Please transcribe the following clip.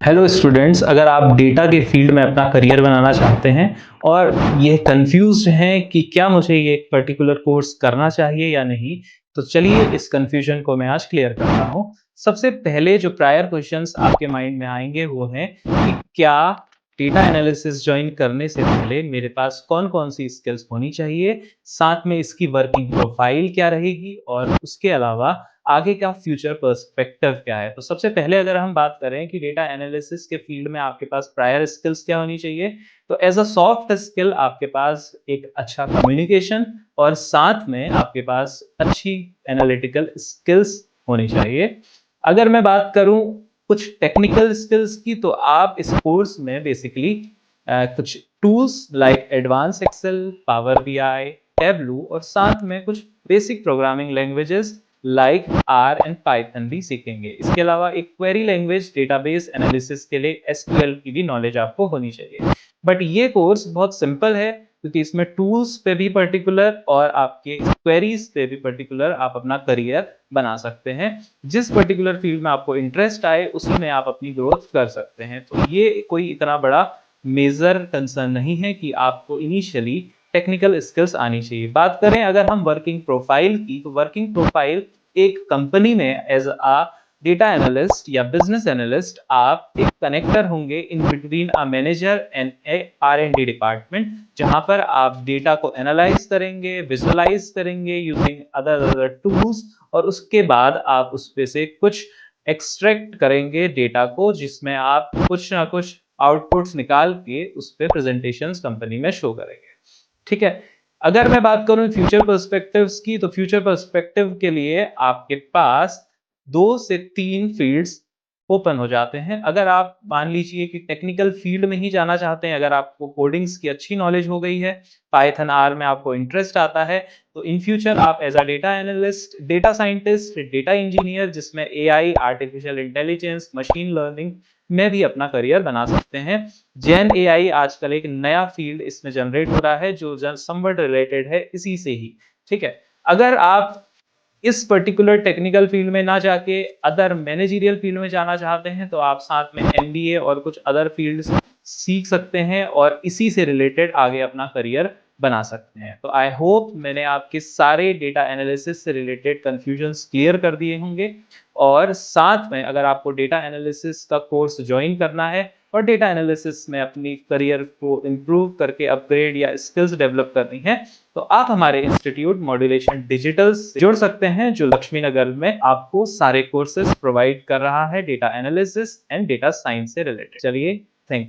Hello students, अगर आप data के फील्ड में अपना करियर बनाना चाहते हैं और ये कंफ्यूज्ड हैं कि क्या मुझे ये पर्टिकुलर कोर्स करना चाहिए या नहीं, तो चलिए इस कंफ्यूजन को मैं आज क्लियर करता हूँ। सबसे पहले जो प्रायर क्वेश्चंस आपके माइंड में आएंगे वो हैं कि क्या डेटा एनालिसिस ज्वाइन करने से पहले मेरे पास कौन-कौन सी स्किल्स होनी चाहिए, साथ में इसकी वर्किंग प्रोफाइल क्या रहेगी और उसके अलावा आगे का फ्यूचर पर्सपेक्टिव क्या है। तो सबसे पहले अगर हम बात करें कि डेटा एनालिसिस के फील्ड में आपके पास प्रायर स्किल्स क्या होनी चाहिए, तो एज अ सॉफ्ट स्किल आपके पास एक अच्छा कम्युनिकेशन और साथ में आपके पास अच्छी एनालिटिकल स्किल्स होनी चाहिए। अगर मैं बात करूं कुछ टेक्निकल स्किल्स की, तो आप इस कोर्स में बेसिकली कुछ tools like advance Excel, power BI, Tableau और साथ में कुछ basic programming languages like R and Python भी सीखेंगे। इसके अलावा एक क्वेरी लैंग्वेज डेटाबेस एनालिसिस के लिए एसक्यूएल की भी नॉलेज आपको होनी चाहिए। बट ये कोर्स बहुत सिंपल है क्योंकि इसमें टूल्स पे भी पर्टिकुलर और आपके क्वेरीज पे भी पर्टिकुलर आप अपना करियर बना सकते हैं। जिस पर्टिकुलर फील्ड में आपको इंटरेस्ट आए उसी में आप अपनी ग्रोथ कर सकते हैं। तो ये कोई इतना बड़ा मेजर कंसर्न नहीं है कि आपको इनिशियली टेक्निकल स्किल्स आनी चाहिए। बात करें अगर हम वर्किंग प्रोफाइल की, तो वर्किंग प्रोफाइल एक कंपनी में एज अ डेटा एनालिस्ट या बिजनेस एनालिस्ट आप एक कनेक्टर होंगे in between a manager and A R&D department, जहां पर आप डेटा को एनालाइज करेंगे, विजुअलाइज करेंगे यूजिंग अदर टूल्स और उसके बाद आप उस पे से कुछ एक्सट्रैक्ट करेंगे डेटा को, जिसमें आप कुछ ना कुछ आउटपुट्स निकाल के उस पे प्रेजेंटेशंस कंपनी में शो करेंगे। ठीक है। अगर मैं बात करूं फ्यूचर पर्सपेक्टिव्स की, तो फ्यूचर पर्सपेक्टिव के लिए आपके पास 2 से 3 फील्ड्स ओपन हो जाते हैं। अगर आप मान लीजिए कि टेक्निकल फील्ड में ही जाना चाहते हैं, अगर आपको कोडिंग्स की अच्छी नॉलेज हो गई है, पाइथन आर में आपको इंटरेस्ट आता है, तो इन फ्यूचर आप as a data analyst, data scientist, data engineer जिसमें AI, artificial intelligence, machine learning में भी अपना करियर बना सकते हैं। जेन एआई आजकल एक नया फील्ड इसमें जनरेट हो रहा है जो समवट रिलेटेड है इसी से ही। ठीक है। अगर आप इस पर्टिकुलर टेक्निकल फील्ड में ना जाके अदर मैनेजरियल फील्ड में जाना चाहते हैं, तो आप साथ में एमबीए और कुछ अदर फील्ड्स सीख सकते हैं और इसी से रिलेटेड आगे अपना करियर बना सकते हैं। तो आई होप मैंने आपके सारे डेटा एनालिसिस से रिलेटेड कंफ्यूजन्स क्लियर कर दिए होंगे। और साथ में अगर आपको डेटा एनालिसिस का कोर्स ज्वाइन करना है और डेटा एनालिसिस में अपनी करियर को इम्प्रूव करके अपग्रेड या स्किल्स डेवलप करनी है, तो आप हमारे इंस्टीट्यूट मॉड्यूलेशन डिजिटल से जुड़ सकते हैं, जो लक्ष्मी नगर में आपको सारे कोर्सेज प्रोवाइड कर रहा है data analysis and data science से रिलेटेड। चलिए, थैंक यू।